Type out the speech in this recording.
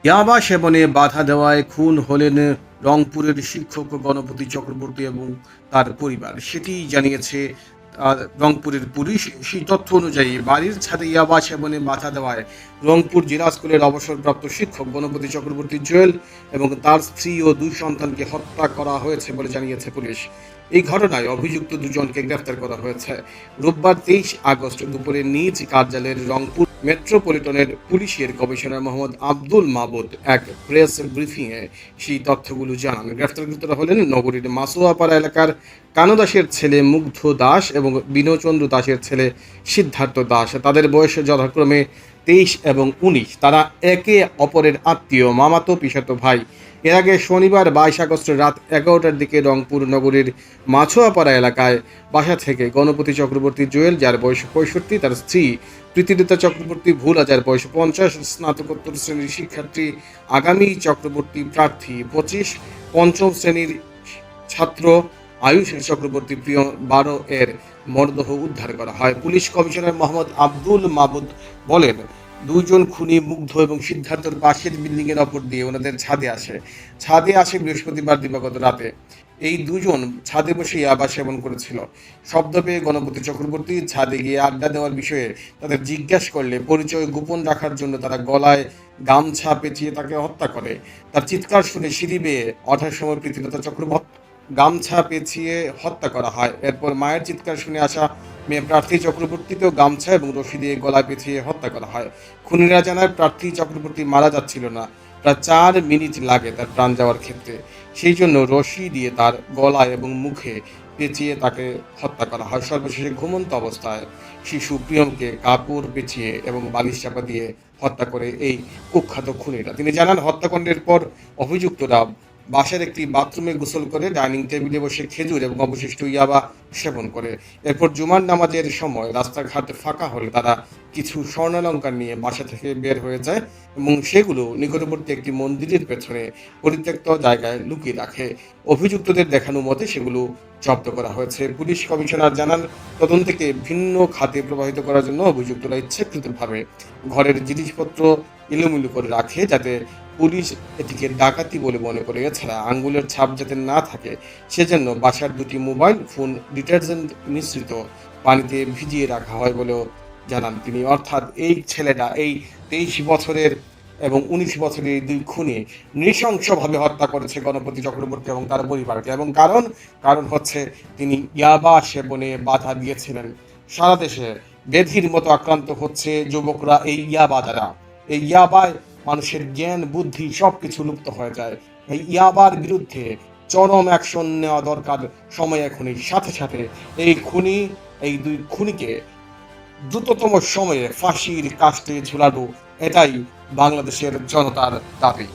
ইয়াবা সেবনে বাধা দেওয়ায় খুন হলেন রংপুরের শিক্ষক গণপতি চক্রবর্তী এবং তার পরিবার, সেটি জানিয়েছে রংপুরের পুলিশ। সেই তথ্য অনুযায়ী বাড়ির ছাদে ইয়াবা সেবনে বাধা দেওয়ায় রংপুর জেলা স্কুলের অবসরপ্রাপ্ত শিক্ষক গণপতি চক্রবর্তী জুয়েল এবং তার স্ত্রী ও দুই সন্তানকে হত্যা করা হয়েছে বলে জানিয়েছে পুলিশ। এই ঘটনায় অভিযুক্ত দুজনকে গ্রেফতার করা হয়েছে। রোববার 23 আগস্ট দুপুরে নিজ কার্যালয়ের রংপুর মেট্রোপলিটনের পুলিশের কমিশনার মোহাম্মদ আব্দুল মাবুদ এক প্রেস ব্রিফিংয়ে সেই তথ্যগুলো জানান। গ্রেফতারকৃতরা হলেন নগরীর মাসুয়াপাড়া এলাকার কানু দাসের ছেলে মুগ্ধ দাস এবং বিনোচন্দ্র দাসের ছেলে সিদ্ধার্থ দাস। তাদের বয়স যথাক্রমে 23 এবং 19। তারা একে অপরের আত্মীয়, মামাতো পিসাতো ভাই। এর আগে শনিবার 22 আগস্ট রাত 11টার দিকে রংপুর নগরীর মাছুয়াপাড়া এলাকায় বাসা থেকে গণপতি চক্রবর্তী জুয়েল, যার বয়স 65, তার স্ত্রী প্রীতিলতা চক্রবর্তী ভুলা, যার বয়স 50, স্নাতকোত্তর শ্রেণীর শিক্ষার্থী আগামী চক্রবর্তী প্রার্থী 25, পঞ্চম শ্রেণীর ছাত্র আয়ুষ চক্রবর্তী প্রিয় 12 এর মরদেহ উদ্ধার করা হয়। পুলিশ কমিশনার মোহাম্মদ আব্দুল মাবুদ বলেন, দুইজন খুনি মুগ্ধ এবং সিদ্ধার্থর পাশের বিল্ডিং এর ওপর দিয়ে ওনাদের ছাদে আসে বৃহস্পতিবার দিবাগত রাতে। এই দুজন ছাদে বসে ইয়াবা সেবন করেছিল। শব্দ পেয়ে গণপতি চক্রবর্তী ছাদে গিয়ে আড্ডা দেওয়ার বিষয়ে তাদের জিজ্ঞাসা করলে পরিচয় গোপন রাখার জন্য তারা গলায় গামছা পেঁচিয়ে তাকে হত্যা করে। তার চিৎকার শুনে সিঁড়ি বেয়ে ওঠার সময় প্রীতিলতা চক্রবর্তী গামছা পেঁচিয়ে হত্যা করা হয়। এরপর মায়ের চিৎকার শুনে আসা মেয়ে প্রার্থী চক্রবর্তীকেও গামছা এবং রশি দিয়ে গলায় পেঁচিয়ে হত্যা করা হয়। খুনিরা জানায় প্রার্থী চক্রবর্তী মারা যাচ্ছিল না, প্রায় 4 মিনিট লাগে তার প্রাণ যাওয়ার ক্ষেত্রে। সেই জন্য রশি দিয়ে তার গলায় এবং মুখে পেঁচিয়ে তাকে হত্যা করা হয়। সর্বশেষে ঘুমন্ত অবস্থায় শিশু প্রিয়মকে কাপড় পেঁচিয়ে এবং বালিশ চাপা দিয়ে হত্যা করে এই কুখ্যাত খুনিরা। তিনি জানান, হত্যাকাণ্ডের পর অভিযুক্তরা বাসার একটি বাথরুমে গোসল করে ডাইনিং টেবিলে বসে খেজুর এবং অবশিষ্ট ইয়াবা সেবন করে। এরপর জুমার নামাজের সময় রাস্তাঘাট ফাঁকা হলে তারা কিছু স্বর্ণালঙ্কার নিয়ে বাসা থেকে বের হয়ে যায় এবং সেগুলো নিকটবর্তী একটি মন্দিরের পেছনে পরিত্যক্ত জায়গায় লুকিয়ে রাখে। অভিযুক্তদের দেখানো মতে সেগুলো জব্দ করা হয়েছে। পুলিশ কমিশনার জানান, তদন্তকে ভিন্ন খাতে প্রবাহিত করার জন্য অভিযুক্তরা ইচ্ছাকৃতভাবে ঘরের জিনিসপত্র এলোমেলো করে রাখে, যাতে পুলিশ এটিকে ডাকাতি বলে মনে করে। এছাড়া আঙ্গুলের ছাপ যাতে না থাকে সেজন্য বাসার 2টি মোবাইল ফোন ডিটারজেন্ট মিশ্রিত পানিতে ভিজিয়ে রাখা হয় বলেও জানান তিনি। অর্থাৎ এই ছেলেটা, এই 23 বছরের এবং 19 বছরের এই দুই খুনি নৃশংসভাবে হত্যা করেছে গণপতি চক্রবর্তী এবং তার পরিবারকে। এবং কারণ হচ্ছে তিনি ইয়াবা সেবনে বাধা দিয়েছিলেন। সারা দেশে ব্যাধির মতো আক্রান্ত হচ্ছে যুবকরা এই ইয়াবা দ্বারা। এই ইয়াবায় মানুষের জ্ঞান বুদ্ধি সবকিছু লুপ্ত হয়ে যায়। এই ইয়াবার বিরুদ্ধে চরম অ্যাকশন নেওয়া দরকার সময় এখনই। সাথে সাথে এই দুই খুনিকে দ্রুততম সময়ে ফাঁসির কাস্টে ঝুলানো, এটাই বাংলাদেশের জনতার দাবি।